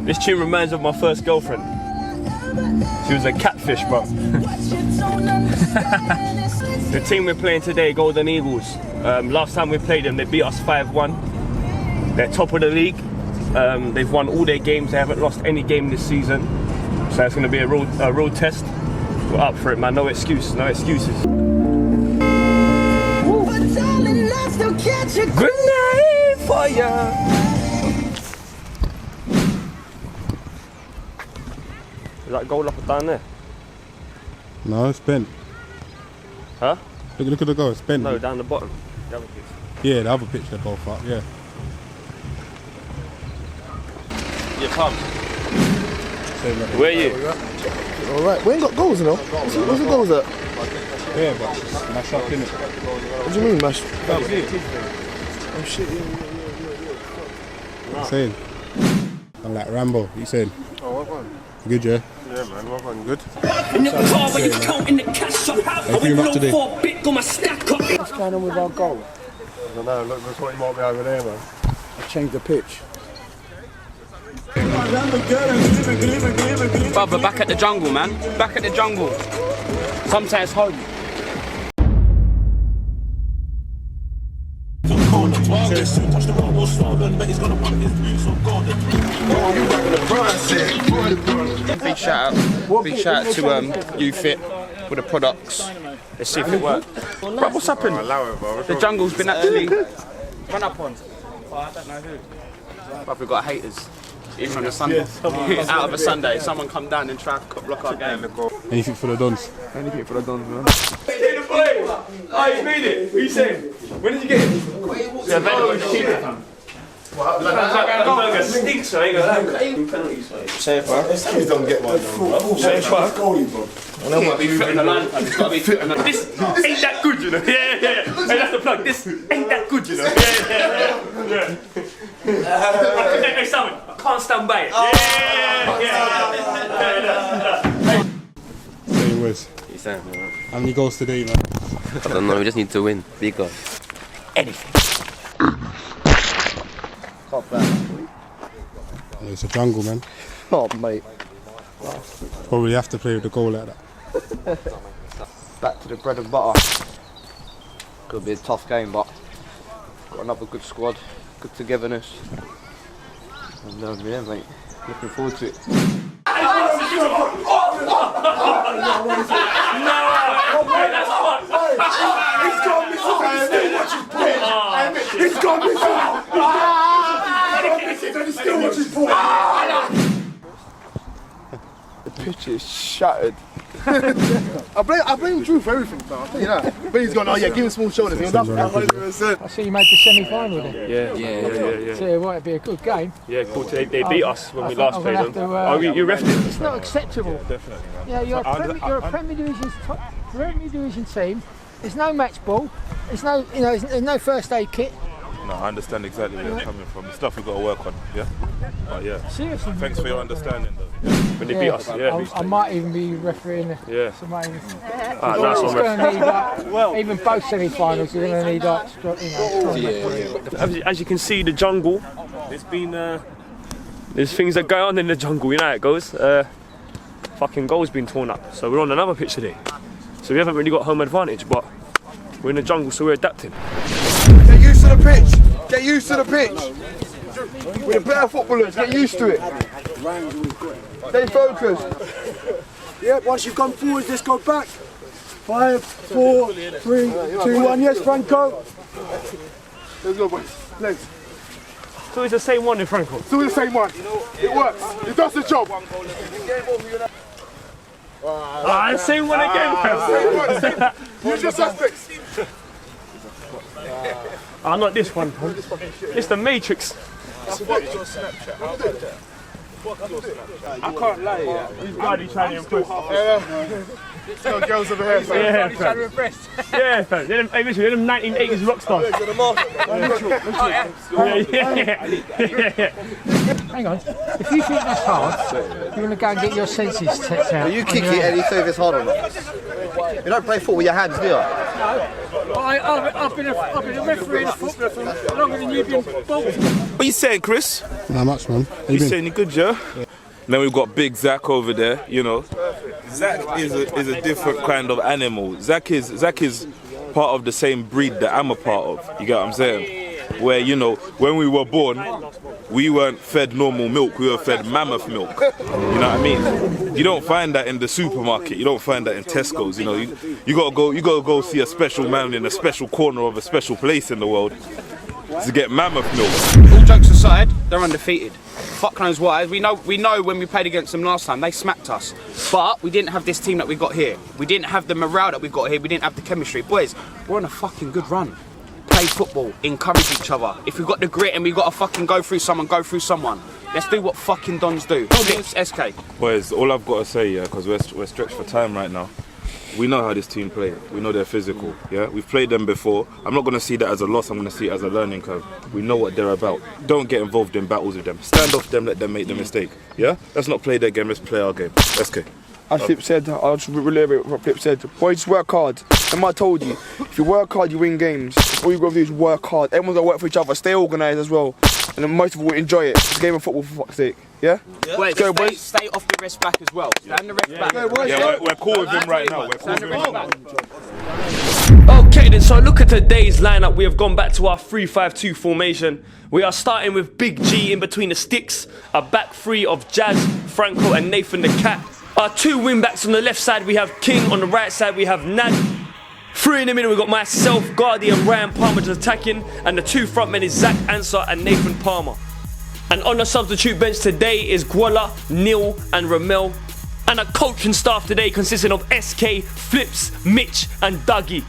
This tune reminds me of my first girlfriend. She was a catfish, bro. The team we're playing today, Golden Eagles. Last time we played them, they beat us 5-1. They're top of the league. They've won all their games. They haven't lost any game this season. So it's going to be a real test. We're up for it, man. No excuse, no excuses. Good night for ya. Is that goal up or down there? No, it's bent. Huh? Look at the goal, it's bent. No, down the bottom. The other pitch. Yeah, the other pitch they're both up, yeah. You come. Where are you? Alright, we ain't got goals, you know. What's the goals at? Yeah, but it's mash up, innit? What do you mean, mash? Oh shit, What you saying? I'm like Rambo, what you saying? Oh, what one? Good, yeah? Yeah, man, what one? Good? How you feeling up today? What's going on with our goal? I don't know, look, that's what he might be over there, man. I changed the pitch. Brother, back at the jungle, man. Back at the jungle. Sometimes home. Big shout out to UFit for the products. Let's see if it works. Bro, what's happened? The jungle's been actually run up on. Oh, I don't know who. But we've got haters. Even on a Sunday. Out of a Sunday, someone come down and try to block our game. Anything for the Dons? Anything for the Dons, man. Take the play! Oh, you made it! What are you saying? When did you get it? Yeah, that burger stinks, so I ain't gonna lie. Penalties, mate. Safe, bro. These kids don't get one, bro. Safe, bro. Goalie, bro. Well, that might be fit in the line. It's gotta be fit in the line. This ain't that good, you know? Yeah. Hey, that's the plug. This ain't that good, you know? Yeah. Hey, Simon, I can't stand by it. Yeah. Hey, Wes. You saying, man? How many goals today, man? I don't know, we just need to win. Big goal. Anything. It's a jungle, man. Oh, mate. Probably have to play with the goal like that. Back to the bread and butter. Could be a tough game, but got another good squad, good togetherness. And yeah, mate, looking forward to it. He's got me. The pitch is shattered. I blame Drew for everything, bro. I'll tell you that. But he's gone, oh yeah, give him small shoulders. He's done 100%. I see you made the semi-final with it. Yeah. So it might be a good game. Yeah, cool. They beat us when we last played them. You refed it? It's not acceptable. Yeah, definitely. Yeah, you're a Premier Division team. There's no match ball. There's no first aid kit. No, I understand exactly where you're coming from. The stuff we've got to work on, yeah? But yeah, Seriously. thanks for your understanding though. When they beat us, I might even be refereeing. Yeah. So nice one, need, even both semi-finals, you're going to need strong. As you can see, the jungle. There's things that go on in the jungle. You know how it goes. Fucking goal's been torn up. So we're on another pitch today. So we haven't really got home advantage, but we're in the jungle, so we're adapting. Get used to the pitch. Get used to the pitch. We're the better footballers. Get used to it. Stay focused. Yeah, once you've gone forward, just go back. 5, 4, 3, 2, 1. Yes, Franco. Let's go, boys. Legs. So it's the same one in Franco? Still the same one. It works. It does the job. Same one again. Use your suspects. Not this one. It's the Matrix. I can't lie, yeah. He's bloody trying to impress. No girls over here, fam. Yeah, fam. Yeah, fam. Hey, listen, they're them 1980s rock stars. Yeah. Hang on. If you think that's hard, you're going to go and get your senses checked out. You kick it and you say if it's hard or not. You don't play football with your hands, do you? I've been a referee in football for longer than you've been bald. What are you saying, Chris? Not much, man. You saying you good, yeah? Then we've got Big Zach over there, you know. Zach is a different kind of animal. Zach is part of the same breed that I'm a part of. You get what I'm saying? Where, you know, when we were born, we weren't fed normal milk, we were fed mammoth milk. You know what I mean? You don't find that in the supermarket, you don't find that in Tesco's, you know. You gotta go see a special man in a special corner of a special place in the world to get mammoth milk. All jokes aside, they're undefeated. Fuck knows why. We know when we played against them last time, they smacked us. But we didn't have this team that we got here. We didn't have the morale that we've got here. We didn't have the chemistry. Boys, we're on a fucking good run. Play football, encourage each other. If we've got the grit and we've got to fucking go through someone, go through someone. Let's do what fucking Dons do. Flips, SK. Boys, all I've got to say, yeah, because we're stretched for time right now. We know how this team play. We know they're physical. Yeah, we've played them before. I'm not going to see that as a loss. I'm going to see it as a learning curve. We know what they're about. Don't get involved in battles with them. Stand off them. Let them make the mistake. Yeah. Let's not play their game. Let's play our game. SK. As Flip said, I'll just reiterate what Flip said. Boys, work hard. And I told you, if you work hard, you win games. All you got to do is work hard. Everyone's got to work for each other. Stay organised as well. And then most of all, enjoy it. It's a game of football, for fuck's sake. Yeah? Let's go, boys. Stay off the rest back as well. Stand the rest back. Yeah, we're cool with him right now. We're cool with him. Okay then, so look at today's lineup. We have gone back to our 3-5-2 formation. We are starting with Big G in between the sticks. A back three of Jazz, Franco and Nathan the Cat. Our two wing backs on the left side, we have King. On the right side, we have Nad. Three in the middle, we've got myself, Guardy and Ryan Palmer just attacking. And the two front men is Zach Ansah and Nathan Palmer. And on the substitute bench today is Gwala, Neil and Ramel. And a coaching staff today consisting of SK, Flips, Mitch and Dougie.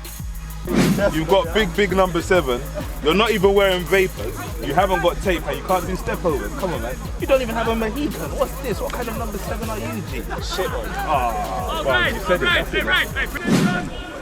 You've got big number 7. You're not even wearing vapors. You haven't got tape and you can't do step overs. Come on, man. You don't even have a Mohican. What's this? What kind of number 7 are you, G? Shit. Ah, well, you said it. That's it, man.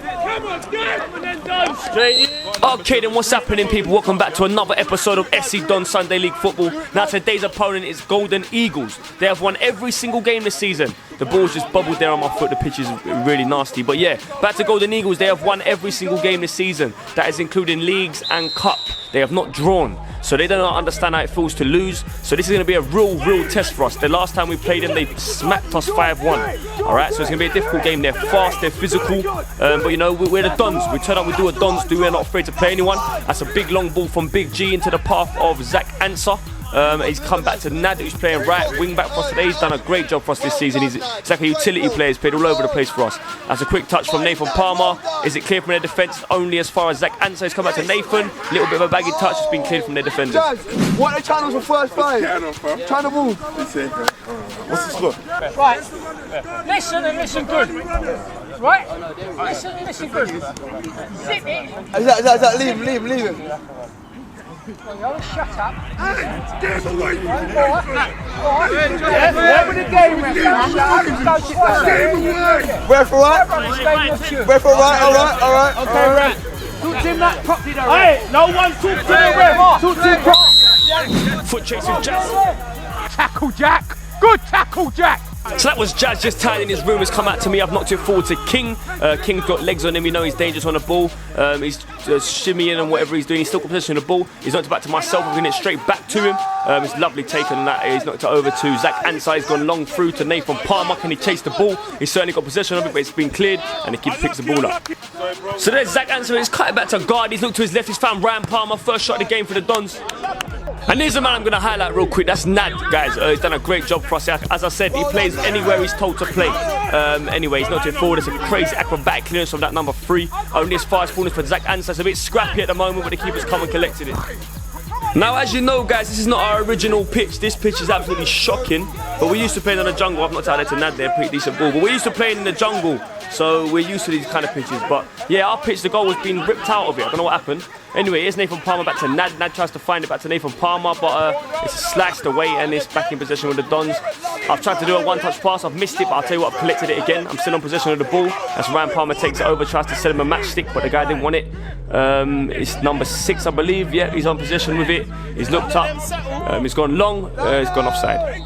Come on, get and then Døns. Straight in. Okay, then what's happening, people? Welcome back to another episode of SC Dons Sunday League Football. Now today's opponent is Golden Eagles. They have won every single game this season. The ball's just bubbled there on my foot. The pitch is really nasty. But yeah, back to Golden Eagles. They have won every single game this season. That is including leagues and cup. They have not drawn. So they don't understand how it feels to lose. So this is going to be a real test for us. The last time we played them, they smacked us 5-1. All right, so it's going to be a difficult game. They're fast, they're physical. But you know, we're the Dons. We turn up, we do a Dons do. We're not afraid to play anyone. That's a big long ball from Big G into the path of Zach Ansah. He's come back to Nad, who's playing right wing back for us today. He's done a great job for us this season. He's like a utility player. He's played all over the place for us. That's a quick touch from Nathan Palmer. Is it clear from their defence? Only as far as Zach Ansah has come back to Nathan. Little bit of a baggy touch. It's been cleared from their defenders. Jazz, what are the channels for first five? Channel ball. What's the score? Right. Listen and listen good. Right? Listen and listen good. Zip it. Zach, leave him. Shut up. Whatever the game Where for right? All right. Okay, right. Talk to him that properly though. Hey, no one talk to the ref. Talk to him properly. Foot chase with Jazz. Tackle, Jack. Good tackle, Jack. So that was Jazz just tidying his room. Has come out to me. I've knocked it forward to King. King's got legs on him. You know he's dangerous on the ball. He's shimmying and whatever he's doing. He's still got possession of the ball. He's knocked it back to myself. I'm giving it straight back to him. It's lovely taken on that. He's knocked it over to Zach Ansah. He's gone long through to Nathan Palmer. Can he chase the ball? He's certainly got possession of it, but it's been cleared and he picks the ball up. So there's Zach Ansah. He's cut it back to guard. He's looked to his left. He's found Ryan Palmer. First shot of the game for the Dons. And here's a man I'm going to highlight real quick. That's Nad, guys. He's done a great job for us. As I said, he plays anywhere he's told to play. Anyway, he's not too forward. It's a crazy acrobatic clearance from that number 3. Only as far as fullness for Zach Ansah. It's a bit scrappy at the moment, but the keeper's come and collected it. Now, as you know, guys, this is not our original pitch. This pitch is absolutely shocking. But we're used to playing on the jungle. I've not tried to Nad there, pretty decent ball. But we're used to playing in the jungle, so we're used to these kind of pitches. But yeah, our pitch, the goal was being ripped out of it. I don't know what happened. Anyway, here's Nathan Palmer back to Nad. Nad tries to find it back to Nathan Palmer, but it's slashed away and it's back in possession with the Dons. I've tried to do a one-touch pass. I've missed it, but I'll tell you what, I've collected it again. I'm still in possession of the ball. As Ryan Palmer takes it over, tries to sell him a matchstick, but the guy didn't want it. It's number 6, I believe. Yeah, he's on possession with it. He's looked up. He's gone long. He's gone offside.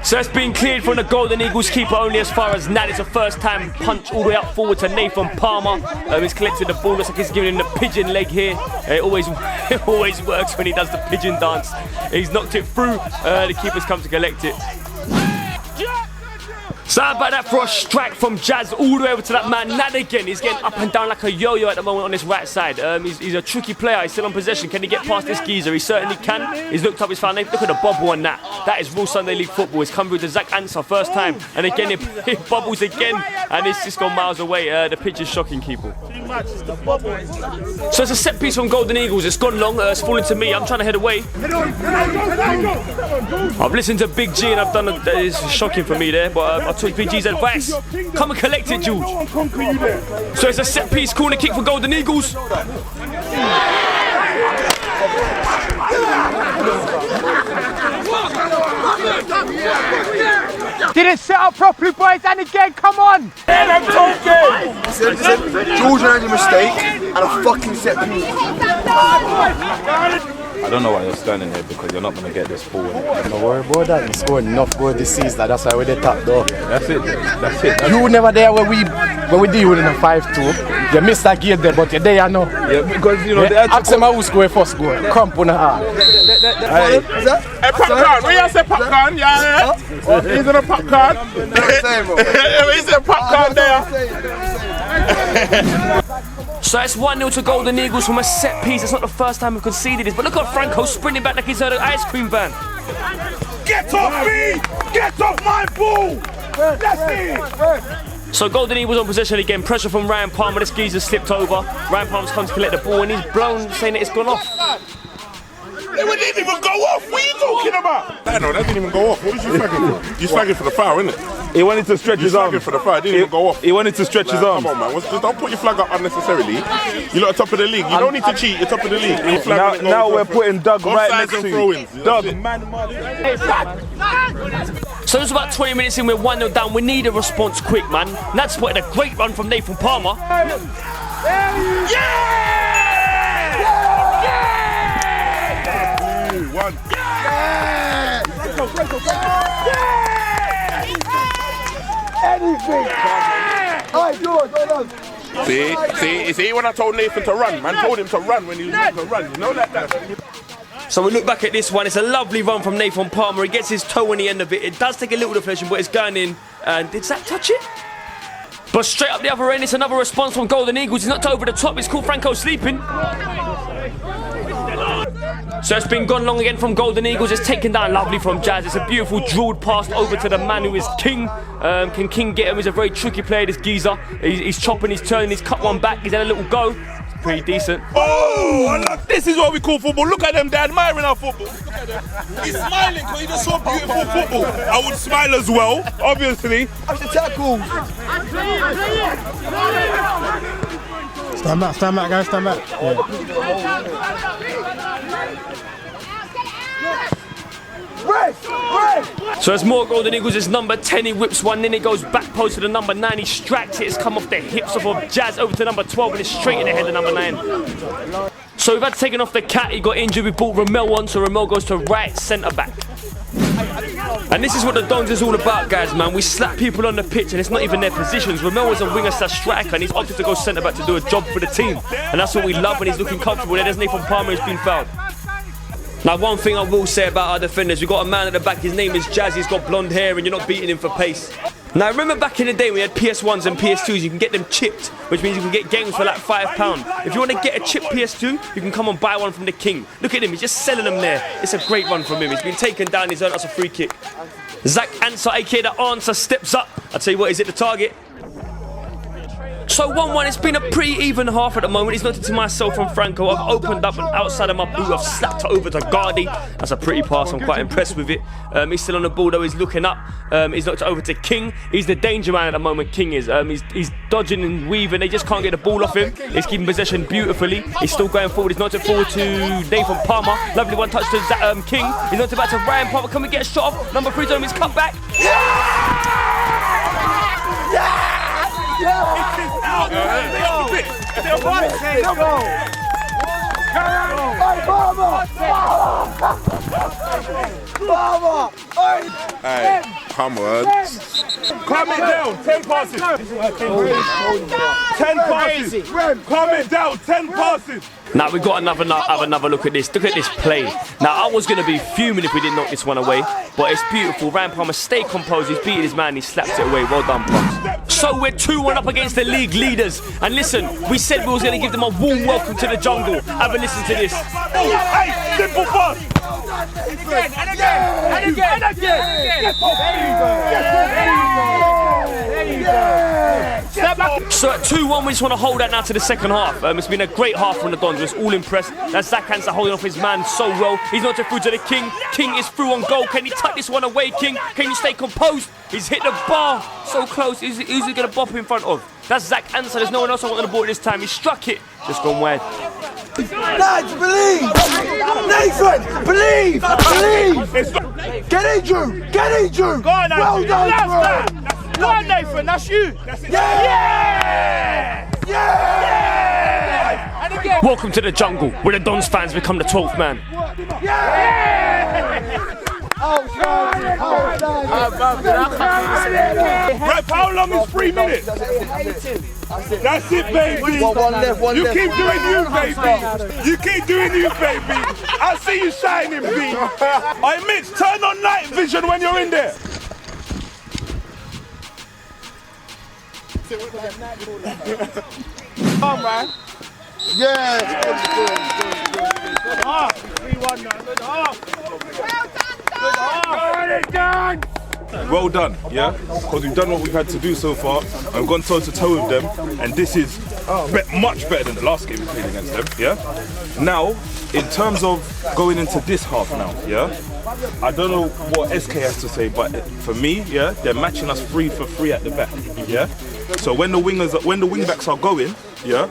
So it's been cleared from the Golden Eagles keeper only as far as Nad. It's a first time punch all the way up forward to Nathan Palmer. He's collected the ball. Looks like he's giving him the pigeon leg here. It always works when he does the pigeon dance. He's knocked it through. The keeper's come to collect it. So how about that for a strike from Jazz all the way over to that man Nad again. He's getting up and down like a yo-yo at the moment on this right side. He's a tricky player. He's still on possession. Can he get past this geezer? He certainly can. He's looked up his foul. Look at the bobble on that. That is real Sunday League football. It's come through to Zach Answer first time. And again, it bobbles again. And it's just gone miles away. The pitch is shocking, people. So it's a set piece from Golden Eagles. It's gone long. It's fallen to me. I'm trying to head away. I've listened to Big G and I've done it's shocking for me there. But I took Big G's advice. Come and collect it, George. So it's a set piece corner kick for Golden Eagles. Didn't set up properly, boys, and again, come on! George made a mistake and a fucking set piece. I don't know why you're standing here because you're not going to get this ball. Don't worry about that. You scored enough goals this season. That's why we're the top though. That's it. That's it. You were never there when we deal with in a 5-2. You missed that game there, but you're there, you know. Yeah, because you know they ask them who scored first goal. Crump on the heart. Hey, popcorn. Where you say popcorn? Yeah. He's in a popcorn. He's in a popcorn there. So it's 1-0 to Golden Eagles from a set piece. It's not the first time we've conceded this, but look at Franco sprinting back like he's heard an ice cream van. Get off me! Get off my ball! That's it! So Golden Eagles on possession again. Pressure from Ryan Palmer. This geezer slipped over. Ryan Palmer's come to collect the ball and he's blown, saying that it's gone off. It didn't even go off. What are you talking about? No, that didn't even go off. What was you flagging for? You flagging for the foul, innit? He wanted to stretch his arm. For the foul. It didn't even go off. He wanted to stretch his arm. Come on, man. Just don't put your flag up unnecessarily. You're at the top of the league. You don't need to cheat. You're top of the league. Now we're putting Doug right next to you. Doug. So it's about 20 minutes in. We're 1-0 down. We need a response quick, man. Nad spotted a great run from Nathan Palmer. One. Anything! Alright, George, hold on. See, when I told Nathan to run, man told him to run when he was meant to run. You know that. So we look back at this one. It's a lovely run from Nathan Palmer. He gets his toe on the end of it. It does take a little deflection, but it's going in. And did Zach touch it? But straight up the other end, it's another response from Golden Eagles. It's not over the top. It's called Franco sleeping. So it's been gone long again from Golden Eagles. It's taken down lovely from Jazz. It's a beautiful drilled pass over to the man who is King. Can King get him? He's a very tricky player, this geezer. He's chopping, he's turning, he's cut one back. He's had a little go. Pretty decent. Oh, this is what we call football. Look at them, they're admiring our football. Look at them. He's smiling because he just saw beautiful football. I would smile as well, obviously. That's the tackle. Stand back, guys, stand back. Yeah. So it's more Golden Eagles. It's number 10. He whips one in. It goes back post to the number 9. He strikes it. It's come off the hips of Jazz over to number 12 and it's straight in the head of number 9. So we've had taken off the cat. He got injured. We brought Ramel on. So Ramel goes to right centre back. And this is what the Dons is all about, guys, man. We slap people on the pitch and it's not even their positions. Ramel was a winger/striker and he's opted to go centre back to do a job for the team. And that's what we love when he's looking comfortable. There's Nathan Palmer who's been fouled. Now, one thing I will say about our defenders, we've got a man at the back, his name is Jazz, he's got blonde hair and you're not beating him for pace. Now, remember back in the day we had PS1s and PS2s, you can get them chipped, which means you can get games for like £5. If you want to get a chipped PS2, you can come and buy one from the King. Look at him, he's just selling them there. It's a great run from him. He's been taken down, he's earned us a free kick. Zach Answer, aka the answer, steps up. I'll tell you what, he's at the target. So 1-1, it's been a pretty even half at the moment. He's knocked it to myself from Franco. I've opened up and outside of my boot, I've slapped it over to Gardy. That's a pretty pass, I'm quite impressed with it. He's still on the ball though, he's looking up. He's knocked it over to King. He's the danger man at the moment, King is. He's dodging and weaving, they just can't get the ball off him. He's keeping possession beautifully. He's still going forward, he's knocked it forward to Nathan Palmer. Lovely one touch to King. He's knocked it back to Ryan Palmer. Can we get a shot off? Number 3's on his cutback. Hey, come on. Calm it down, 10 passes. 10 passes. Calm it down, 10 passes. Now we've got another look at this. Look at this play. Now I was going to be fuming if we didn't knock this one away, but it's beautiful. Ryan Palmer stayed composed. He's beating his man. He slaps it away. Well done, Pops. So we're 2-1 up against the league leaders. And listen, we said we was going to give them a warm welcome to the jungle. Have a listen to this. Hey, simple pass. Again, and again, and again, and again. There you go. Step back. So at 2-1, we just want to hold that now to the second half. It's been a great half from the Dons. We're just all impressed. That's Zach Hansen holding off his man so well. He's not through to the King. King is through on goal. Can he tuck this one away, King? Can you stay composed? He's hit the bar so close. Who's he going to bop in front of? That's Zach Hansen. There's no one else on the ball this time. He struck it. Just gone wide. Lads, believe! Nathan, believe! Believe! Get in, Drew! Get in, Drew! Go on, well done, Drew! Go on, Nathan, that's you! Yeah! Yeah! And again. Welcome to the jungle, where the Dons fans become the 12th man. Right, how long is 3 minutes? That's it, baby. One left. You keep doing you, baby. You keep doing you, baby. I see you shining, B. Hey, Mitch, turn on night vision when you're in there. Come on, man. Yeah! 3-1 now. Good half. Well done, yeah? Because we've done what we've had to do so far and gone toe to toe with them, and this is much better than the last game we played against them, yeah? Now, in terms of going into this half now, yeah? I don't know what SK has to say, but for me, yeah, they're matching us 3 for 3 at the back, yeah? So when the wing backs are going, yeah,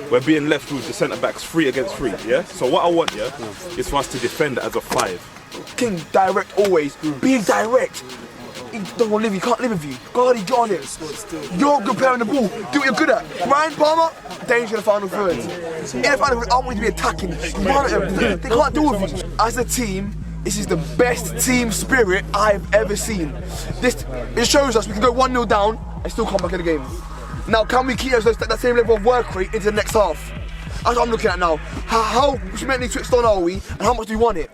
we're being left with the centre backs 3 against 3, yeah? So what I want, yeah, is for us to defend as a 5. King, direct always. Being direct. He don't want to live, he can't live with you. God, he got on it. You're a good player on the ball. Do what you're good at. Ryan Palmer, danger in the final third. In the final third, I want you to be attacking. They can't do with you. As a team, this is the best team spirit I've ever seen. It shows us we can go 1-0 down and still come back in the game. Now, can we keep that same level of work rate into the next half? That's what I'm looking at now. How mentally switched on are we, and how much do we want it?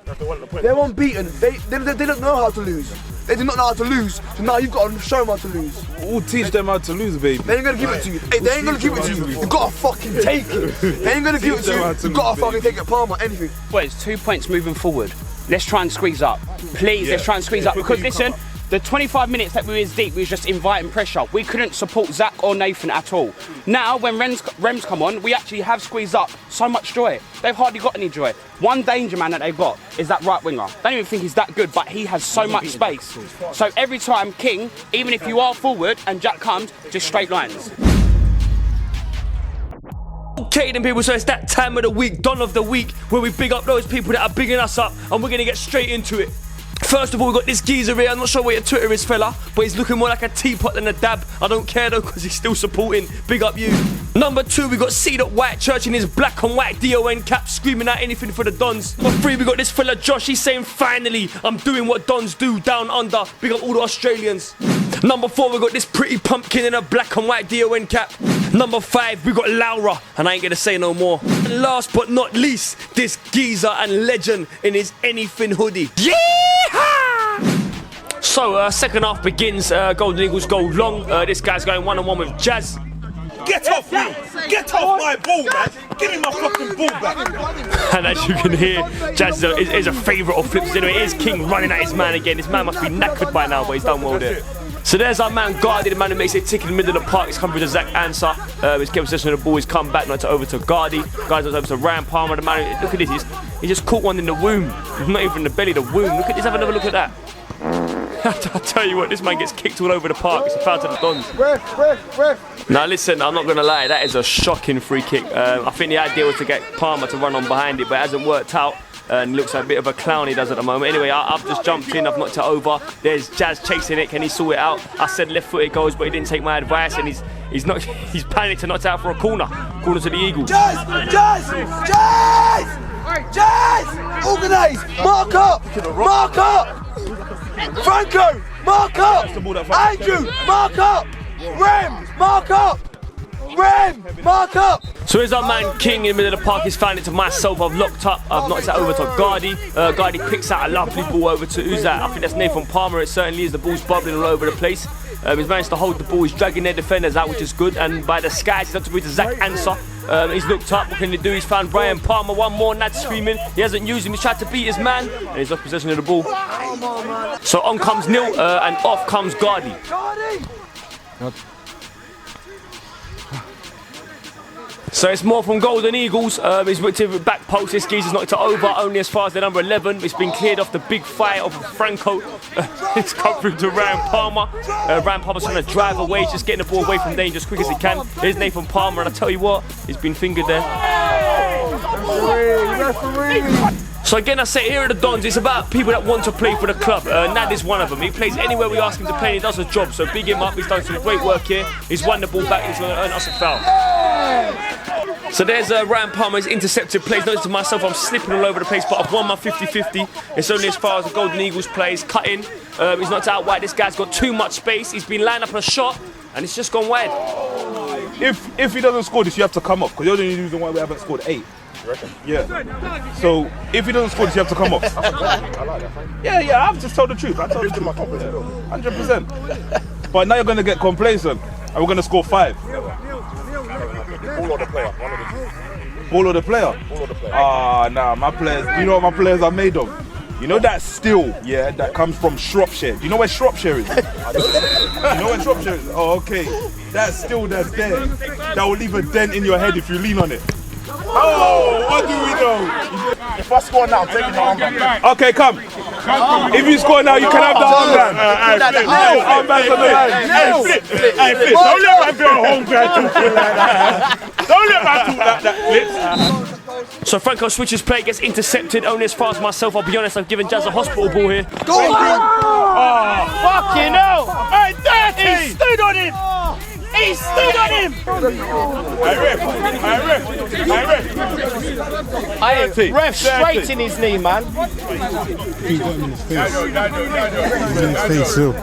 They're unbeaten. They don't know how to lose. They do not know how to lose. So now you've got to show them how to lose. We'll teach them how to lose, baby. They ain't gonna give it to you. Hey, they ain't gonna give it to you. You gotta fucking take it. They ain't gonna give it to you. You gotta fucking take it, Palmer. Anything. Boys, 2 points moving forward. Let's try and squeeze up. Please, let's try and squeeze up. Because listen, the 25 minutes that we was deep, we was just inviting pressure. We couldn't support Zach or Nathan at all. Now, when Rems come on, we actually have squeezed up so much joy. They've hardly got any joy. One danger man that they've got is that right winger. Don't even think he's that good, but he has so much space. So every time King, even if you are forward and Jack comes, just straight lines. Okay then people, so it's that time of the week, Don of the week, where we big up those people that are bigging us up, and we're gonna get straight into it. First of all, we've got this geezer here. I'm not sure what your Twitter is, fella, but he's looking more like a teapot than a dab. I don't care though, because he's still supporting. Big up you. Number 2, we got C. White Church in his black and white DON cap, screaming out anything for the Dons. Number 3, we got this fella Josh. He's saying, finally, I'm doing what Dons do down under. Big up all the Australians. Number 4, we got this pretty pumpkin in a black and white DON cap. Number 5, we got Laura, and I ain't gonna say no more. And last but not least, this geezer and legend in his anything hoodie. Yeehaw! So, second half begins. Golden Eagles go long. This guy's going one-on-one with Jazz. Get off me! Get off my ball, man! Give me my fucking ball back! And as you can hear, Jazz is a favourite of Flips. Anyway, it is King running at his man again. His man must be knackered by now, but he's done well there. So there's our man Gardy, the man who makes it tick in the middle of the park. He's come through to Zach Answer. He's kept possession of the ball. He's come back, not over to Gardy. Gardy's over to Ryan Palmer, the man who, look at this, he just caught one in the womb. Not even in the belly, the womb. Look at this, have another look at that. I tell you what, this man gets kicked all over the park. It's a foul to the Dons. Ref. Now listen, I'm not going to lie, that is a shocking free kick. I think the idea was to get Palmer to run on behind it, but it hasn't worked out. And looks like a bit of a clown he does at the moment. Anyway, I've just jumped in, I've knocked it over. There's Jazz chasing it, can he sort it out? I said left foot it goes, but he didn't take my advice, and he's panicked to knock it out for a corner. Corner to the Eagles. Jazz! Organise! Mark up! Franco! Mark up! Andrew! Mark up! Rem! Mark up! Mark up! So here's our man King in the middle of the park. He's found it to myself. I've locked up. I've knocked it over to Gardy. Gardy picks out a lovely ball over to who's that? I think that's Nathan Palmer. It certainly is. The ball's bubbling all over the place. He's managed to hold the ball. He's dragging their defenders out, which is good. And by the skies, he's up to reach to Zach Answer. He's looked up. What can he do? He's found Brian Palmer. One more. Nad screaming. He hasn't used him. He's tried to beat his man. And he's lost possession of the ball. So on comes Neil and off comes Gardy. So it's more from Golden Eagles. He's whipped it back post. This geezer's knocked it over only as far as the number 11. It's been cleared off the big fight of Franco. It's come through to Ryan Palmer. Ryan Palmer's trying to drive away. He's just getting the ball away from danger as quick as he can. Here's Nathan Palmer, and I tell you what, he's been fingered there. So again, I say here at the Dons, it's about people that want to play for the club. Nad is one of them. He plays anywhere we ask him to play and he does a job. So big him up, he's done some great work here. He's won the ball back, he's going to earn us a foul. So there's Ryan Palmer's intercepted plays. Notice to myself, I'm slipping all over the place, but I've won my 50-50. It's only as far as the Golden Eagles plays. Cutting, he's knocked out wide. This guy's got too much space. He's been lined up on a shot and it's just gone wide. If he doesn't score this, you have to come up, because you're the only reason why we haven't scored 8. Yeah. So if he doesn't score this, you have to come off. Yeah, I've just told the truth. I told the truth. 100%. But now you're going to get complacent and we're going to score 5. Ball or the player? One of the two. Ball or the player? Ball or the player. Nah, my players, do you know what my players are made of? You know that still, yeah, that comes from Shropshire. Do you know where Shropshire is? You know where Shropshire is? Oh, okay. That still that's there. That will leave a dent in your head if you lean on it. Oh, what do we know? If I score now, I'm taking the armband. Okay, come. If you score now, you can have the armband. Armband's on the line. Hey, Flip. Don't let my girl home guy talk like that. Don't let my talk like that, Flip. So Franco switches play, gets intercepted. Only as far as myself, I'll be honest, I've given Jazz a hospital ball here. Go on! Oh, fucking hell! Hey, dirty! He stood on him! He stood on him! Hey, ref straight in his knee, man. He got him in his face. He's in his face too.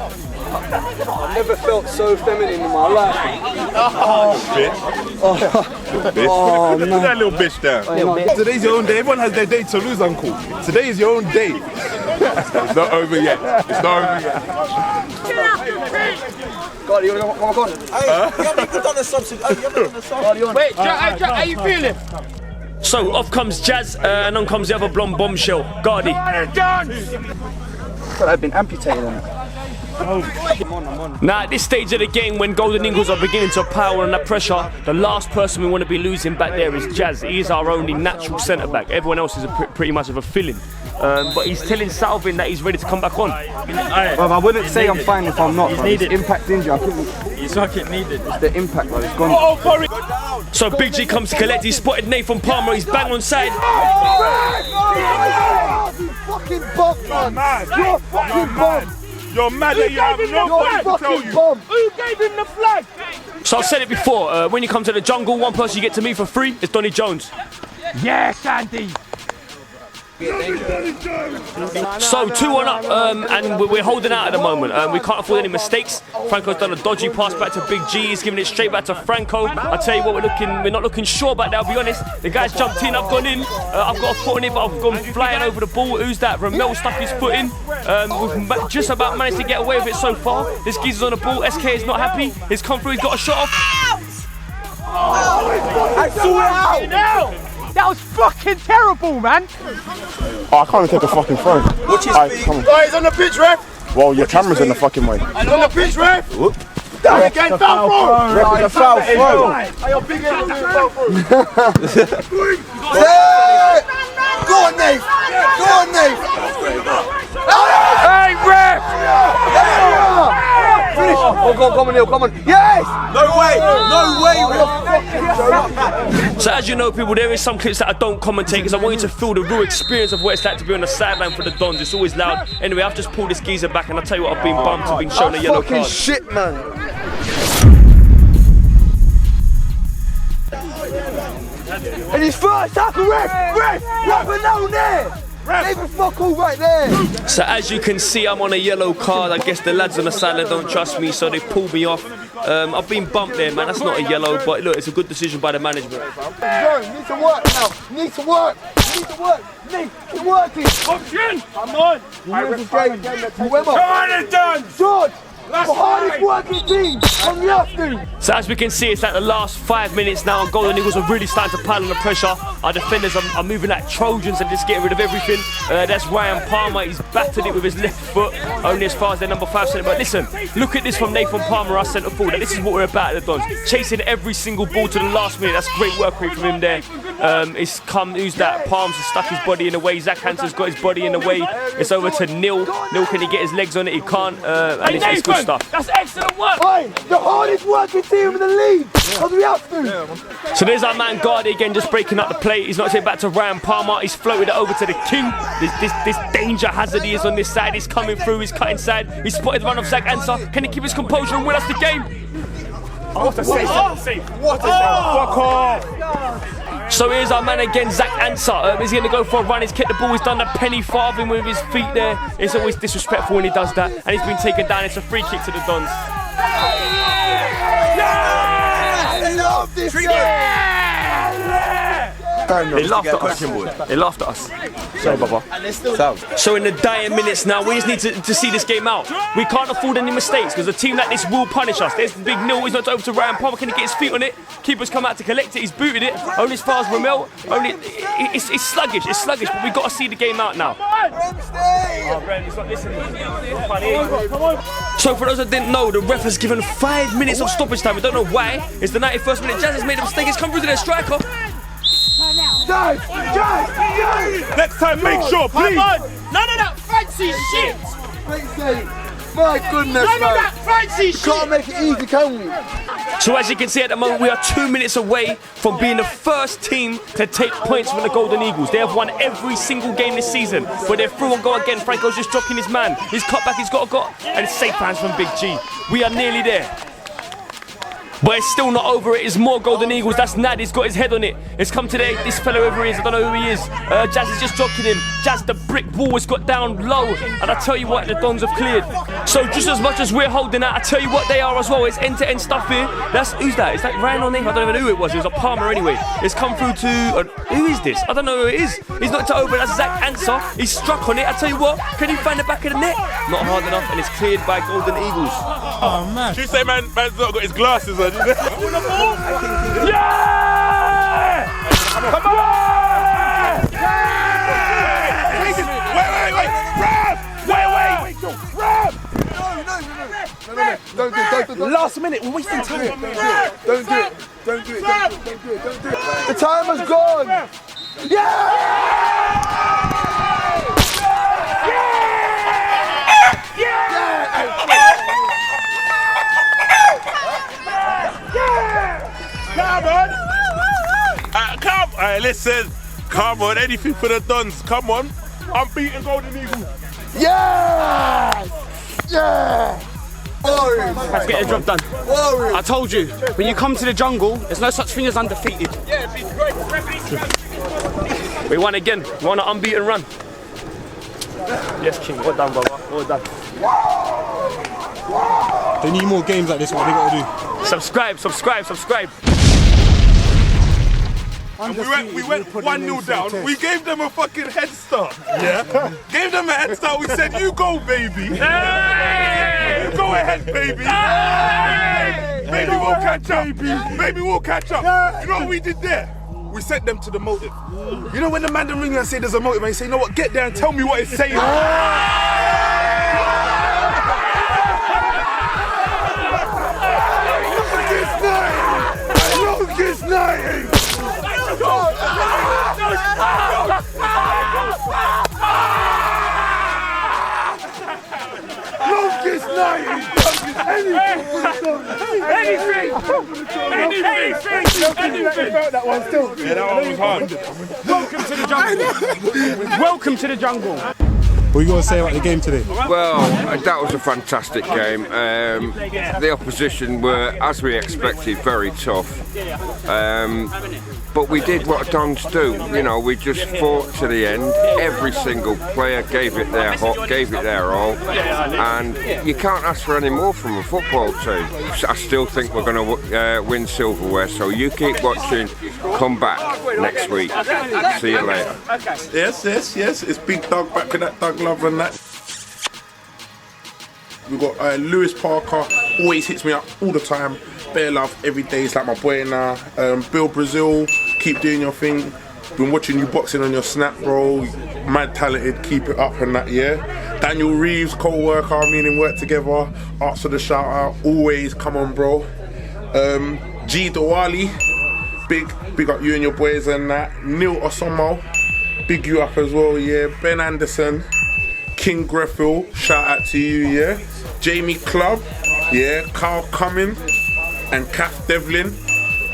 I've never felt so feminine in my life. Oh, man. Put that little bitch down. Today's your own day. Everyone has their day to lose, uncle. Today is your own day. It's not over yet. It's not over yet. God, you want to come on? You haven't even done the substitute. Wait, Jack, how you feeling? So off comes Jazz and on comes the other blonde bombshell, Gardy. I've been amputated on it. Now at this stage of the game, when Golden Eagles are beginning to pile under pressure, the last person we want to be losing back there is Jazz. He is our only natural centre back. Everyone else is pretty much of a fill-in. But he's telling Salvin that he's ready to come back on. Well, I wouldn't say I'm fine if I'm not. He's needed. Impact injury. I think he's fucking needed. It's the impact, bro. It's gone. So Big G comes to collect. He's spotted Nathan Palmer. He's bang on side. You fucking bum, man! You're a fucking bum! You're mad that you have nobody to tell you. Who gave him the flag? So I've said it before. When you come to the jungle, one person you get to meet for free is Donny Jones. Yes, Andy. So 2-1 up, and we're holding out at the moment. We can't afford any mistakes. Franco's done a dodgy pass back to Big G. He's giving it straight back to Franco. I tell you what, we're not looking sure about that. I'll be honest. The guy's jumped in. I've gone in. I've got a foot on it, but I've gone flying over the ball. Who's that? Ramel stuck his foot in. We've just about managed to get away with it so far. This geezer's on the ball. SK is not happy. He's come through. He's got a shot off. I saw it out! That was fucking terrible, man. Oh, I can't even take a fucking throw. Watch his feet. Oh, he's on the pitch, ref. Well, your camera's in the fucking way. On the pitch, ref! Down again, foul throw! Ref, it's a foul throw. Go on, Nate! Go on, Nate! Hey, ref! Finish! Oh, come on, Neil, come on. Yes! No way! No way, ref! So as you know, people, there is some clips that I don't commentate because I want you to feel the real experience of what it's like to be on the sideline for the Dons. It's always loud. Anyway, I've just pulled this geezer back and I'll tell you what, I've been bumped, I've been shown a yellow Fucking card. shit, man. And his first tackle, ref! Ref alone there! Even fuck all right there! So as you can see, I'm on a yellow card. I guess the lads on the sideline don't trust me, so they pulled me off. I've been bumped there, man. That's not a yellow, but look, it's a good decision by the management. Need to work now. Need to work. Need to work. Keep working. Option! I'm on! You win this game. Whoever. Come on, it's done! George! The hardest working team on the afternoon. So as we can see, it's like the last 5 minutes now, and Golden Eagles are really starting to pile on the pressure. Our defenders are moving like Trojans and just getting rid of everything. That's Ryan Palmer. He's battered it with his left foot, only as far as their number 5 centre. But listen, look at this from Nathan Palmer, our centre forward. This is what we're about at the Dons. Chasing every single ball to the last minute. That's great work rate from him there. It's come, who's that? Palms has stuck his body in the way. Zach Hansen's got his body in the way. It's over to Neil. Neil, can he get his legs on it? He can't. And it's good stuff. That's excellent work! Hey, the hardest working team in the league on the afternoon. So there's our man Gardy again, just breaking up the plate. He's not taking it back to Ryan Palmer. He's floated it over to the king. This danger hazard he is on this side. He's coming through. He's cutting side. He's spotted the run of Zach Anser. Can he keep his composure and win us the game? What a save! What a fuck off! So here's our man again, Zach Anser. He's going to go for a run. He's kicked the ball. He's done the penny farthing with his feet there. It's always disrespectful when he does that. And he's been taken down. It's a free kick to the Dons. I love this game! They laughed at us. They laughed at us. Sorry, Baba. So in the dying minutes now, we just need to see this game out. We can't afford any mistakes because a team like this will punish us. There's Big Neil. He's not over to Ryan Palmer. Can he get his feet on it? Keeper's come out to collect it. He's booted it. Only as far as Ramel. It's sluggish. It's sluggish, but we've got to see the game out now. Oh, Ren, he's not listening. So for those that didn't know, the ref has given 5 minutes of stoppage time. We don't know why. It's the 91st minute. Jazz has made a mistake. It's come through to their striker. Next time, make sure, please! None of that fancy shit! My goodness, None of that fancy shit! Can't make it easy, can we? So as you can see at the moment, we are 2 minutes away from being the first team to take points from the Golden Eagles. They have won every single game this season, but they're through and go again. Franco's just dropping his man. He's cut back, he's got a got, and it's safe hands from Big G. We are nearly there. But it's still not over. It is more Golden Eagles. That's Nad. He's got his head on it. It's come today. This fellow whoever he is, I don't know who he is. Jazz is just jockeying him. Jazz, the brick wall has got down low. And I tell you what, the Dons have cleared. So just as much as we're holding out, I tell you what they are as well. It's end-to-end stuff here. Who's that? Is that Ryan or Nate? I don't even know who it was. It was a Palmer anyway. It's come through to... who is this? I don't know who it is. He's knocked it over. That's Zach Anser. He's struck on it. I tell you what, can he find the back of the net? Not hard enough, and it's cleared by Golden Eagles. Oh, man. Should you say man's not got his glasses on? Yeah! Come on! Yeah! Wait! Rab! No. Don't do it. Last minute, we're wasting time. Don't do it. The time has gone. Yeah! Come on! Listen, come on, anything for the Dons, come on. Unbeaten Golden Eagles. Yeah! Let's get the job done. I told you, when you come to the jungle, there's no such thing as undefeated. We won again. We want an unbeaten run. Yes, King. Well done, brother. Well done. They need more games like this. What they got to do? Subscribe. We went 1-0 down. We gave them a fucking head start. Yeah? Gave them a head start. We said, you go, baby. Hey! You go ahead, baby. Hey! Maybe we'll catch up. Maybe we'll catch up. You know what we did there? We sent them to the motive. You know when the man ring and say there's a motive, and you say, you know what, get there and tell me what it's saying. Longest night! Longest night! Anything! That one still. Yeah, that one was hard. Welcome to the jungle. Welcome to the jungle. What you got to say about the game today? Well, that was a fantastic game. The opposition were, as we expected, very tough. But we did what Dons do. You know, we just fought to the end. Every single player gave it their all, and you can't ask for any more from a football team. I still think we're going to win silverware. So you keep watching. Come back next week. See you later. Yes. It's Big Doug back with that Doug Love and that. We've got Lewis Parker, always hits me up all the time. Bear Love every day, he's like my boy now. Bill Brazil, keep doing your thing. Been watching you boxing on your snap, bro. Mad talented, keep it up and that, yeah. Daniel Reeves, co-worker, me and him work together. Ask for the shout out, always, come on, bro. G Dawali, big up you and your boys and that. Neil Osomo, big you up as well, yeah. Ben Anderson, King Greffel, shout out to you, yeah. Jamie Club, yeah. Carl Cumming and Kath Devlin,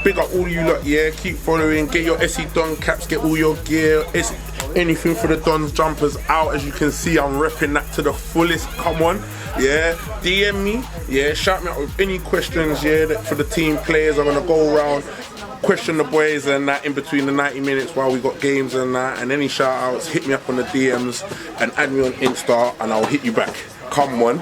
big up all you lot, yeah. Keep following, get your SE Don caps, get all your gear. It's anything for the Dons jumpers out. As you can see, I'm repping that to the fullest. Come on, yeah. DM me, yeah. Shout me out with any questions, yeah. For the team players, I'm gonna go around, question the boys and that in between the 90 minutes while we got games and that. And any shout outs, hit me up on the DMs and add me on Insta and I'll hit you back. Come on.